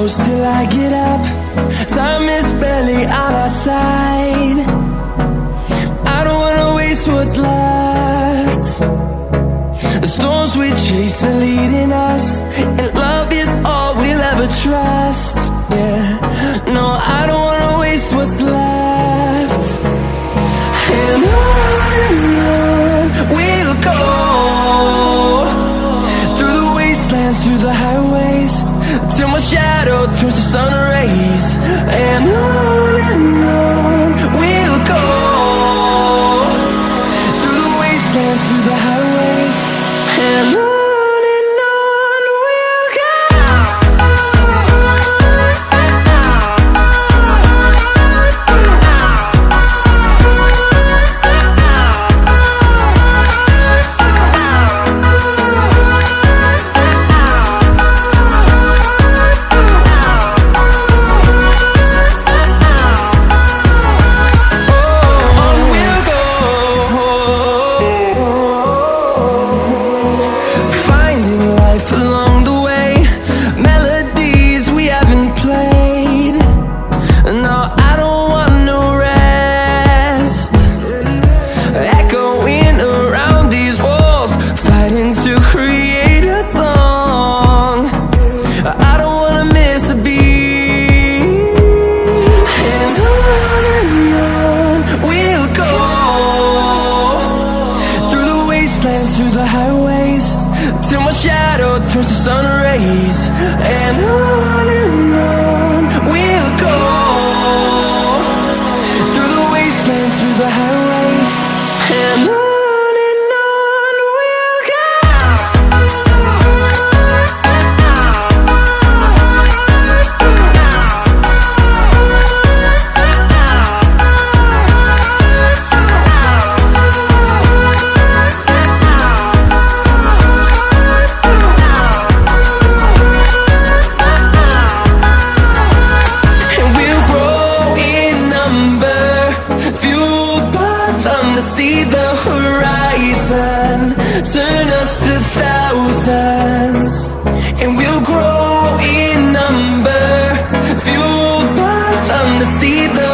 close till I get up. Time is barely on our side. I don't wanna waste what's left. The storms we chase are leading us, and love is all we'll ever trust. Yeah, no, I don't wanna waste what's left. And on we'll go, through the wastelands, through the highways, till my shadow turns to sun rays. And on we'll go, through the wastelands, through the highways, and on we'll go. Through the highways, till my shadow turns to sun rays. And on we'll go, through the wastelands, through the highways, and on we'll go. See the horizon, turn us to thousands, and we'll grow in number, fueled by them to see the